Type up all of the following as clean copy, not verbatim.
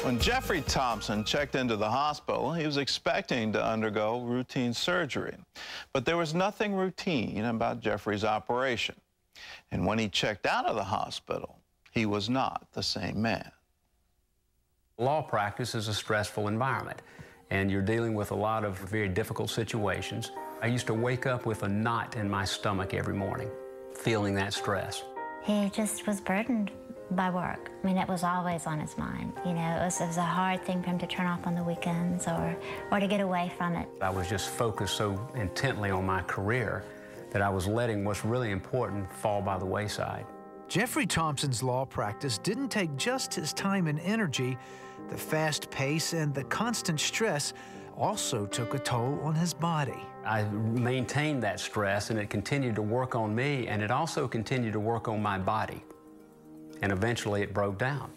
When Jeffrey Thompson checked into the hospital, he was expecting to undergo routine surgery. But there was nothing routine about Jeffrey's operation. And when he checked out of the hospital, he was not the same man. Law practice is a stressful environment, and you're dealing with a lot of very difficult situations. I used to wake up with a knot in my stomach every morning, feeling that stress. He just was burdened by work. I mean, it was always on his mind. You know, it was a hard thing for him to turn off on the weekends or to get away from it. I was just focused so intently on my career that I was letting what's really important fall by the wayside. Jeffrey Thompson's law practice didn't take just his time and energy. The fast pace and the constant stress also took a toll on his body. I maintained that stress, and it continued to work on me, and it also continued to work on my body. And eventually it broke down.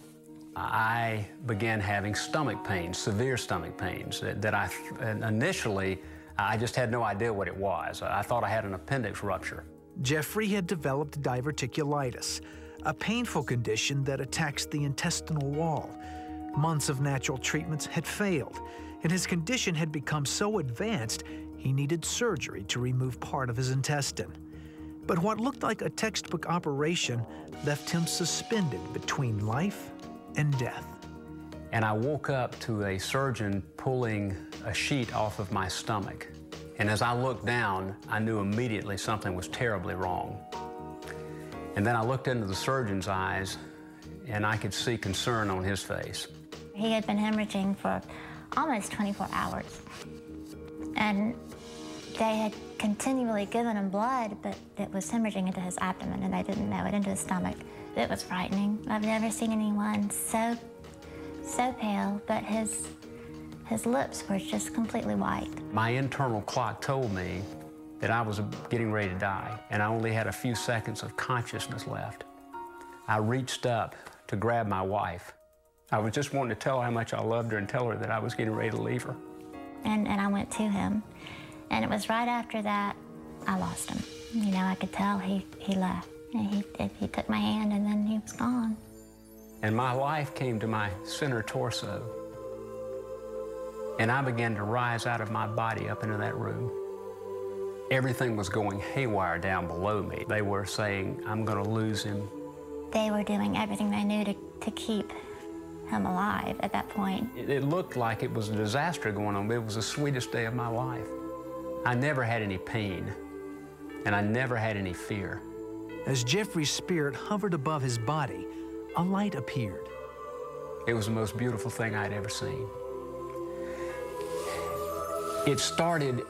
I began having stomach pains, severe stomach pains, that initially, I just had no idea what it was. I thought I had an appendix rupture. Jeffrey had developed diverticulitis, a painful condition that attacks the intestinal wall. Months of natural treatments had failed, and his condition had become so advanced he needed surgery to remove part of his intestine. But what looked like a textbook operation left him suspended between life and death. And I woke up to a surgeon pulling a sheet off of my stomach. And as I looked down, I knew immediately something was terribly wrong. And then I looked into the surgeon's eyes, and I could see concern on his face. He had been hemorrhaging for almost 24 hours. And they had continually given him blood, but it was hemorrhaging into his abdomen, and they didn't know it, into his stomach. It was frightening. I've never seen anyone so pale, but his lips were just completely white. My internal clock told me that I was getting ready to die, and I only had a few seconds of consciousness left. I reached up to grab my wife. I was just wanting to tell her how much I loved her and tell her that I was getting ready to leave her. And I went to him, and it was right after that I lost him. You know, I could tell he left. And he took my hand, and then he was gone. And my life came to my center torso, and I began to rise out of my body up into that room. Everything was going haywire down below me. They were saying, I'm going to lose him. They were doing everything they knew to keep him alive at that point. It looked like it was a disaster going on, but it was the sweetest day of my life. I never had any pain, and I never had any fear. As Jeffrey's spirit hovered above his body, a light appeared. It was the most beautiful thing I'd ever seen. It started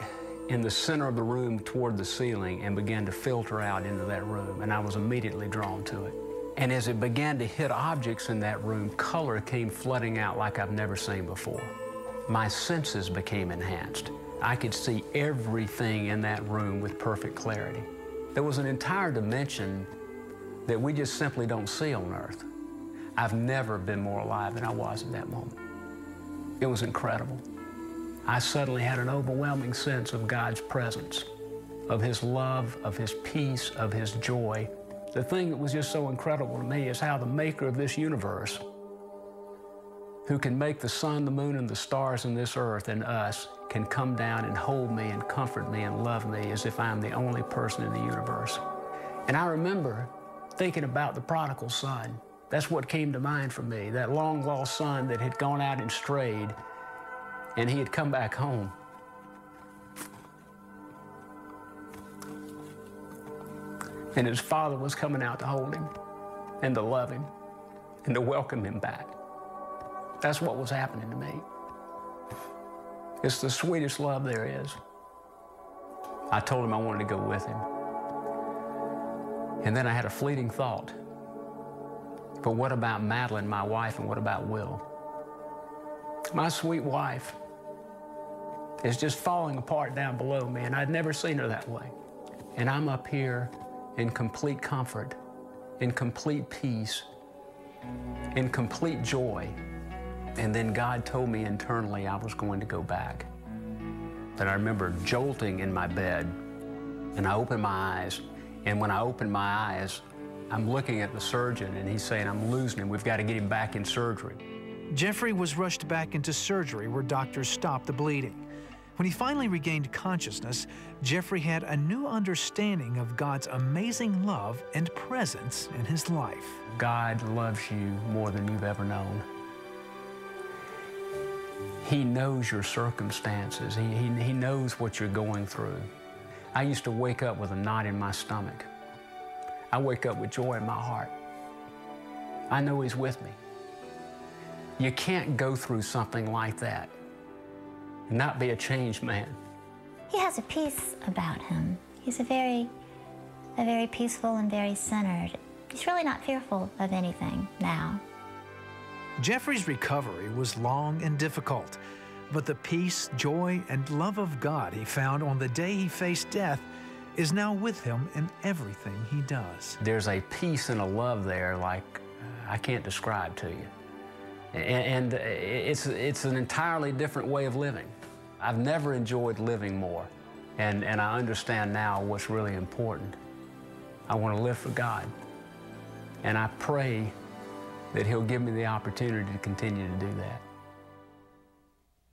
in the center of the room toward the ceiling and began to filter out into that room, and I was immediately drawn to it. And as it began to hit objects in that room, color came flooding out like I've never seen before. My senses became enhanced. I could see everything in that room with perfect clarity. There was an entire dimension that we just simply don't see on Earth. I've never been more alive than I was at that moment. It was incredible. I suddenly had an overwhelming sense of God's presence, of His love, of His peace, of His joy. The thing that was just so incredible to me is how the maker of this universe, who can make the sun, the moon, and the stars in this earth and us, can come down and hold me and comfort me and love me as if I'm the only person in the universe. And I remember thinking about the prodigal son. That's what came to mind for me, that long-lost son that had gone out and strayed, and he had come back home. And his father was coming out to hold him and to love him and to welcome him back. That's what was happening to me. It's the sweetest love there is. I told him I wanted to go with him. And then I had a fleeting thought. But what about Madeline, my wife, and what about Will? My sweet wife is just falling apart down below me, and I'd never seen her that way. And I'm up here in complete comfort, in complete peace, in complete joy. And then God told me internally I was going to go back. And I remember jolting in my bed, and I opened my eyes, and when I opened my eyes, I'm looking at the surgeon, and he's saying, I'm losing him. We've got to get him back in surgery. Jeffrey was rushed back into surgery where doctors stopped the bleeding. When he finally regained consciousness, Jeffrey had a new understanding of God's amazing love and presence in his life. God loves you more than you've ever known. He knows your circumstances. He knows what you're going through. I used to wake up with a knot in my stomach. I wake up with joy in my heart. I know He's with me. You can't go through something like that and not be a changed man. He has a peace about him. He's a very peaceful and very centered. He's really not fearful of anything now. Jeffrey's recovery was long and difficult, but the peace, joy, and love of God he found on the day he faced death is now with him in everything he does. There's a peace and a love there like I can't describe to you. And it's an entirely different way of living. I've never enjoyed living more, and I understand now what's really important. I want to live for God, and I pray that He'll give me the opportunity to continue to do that.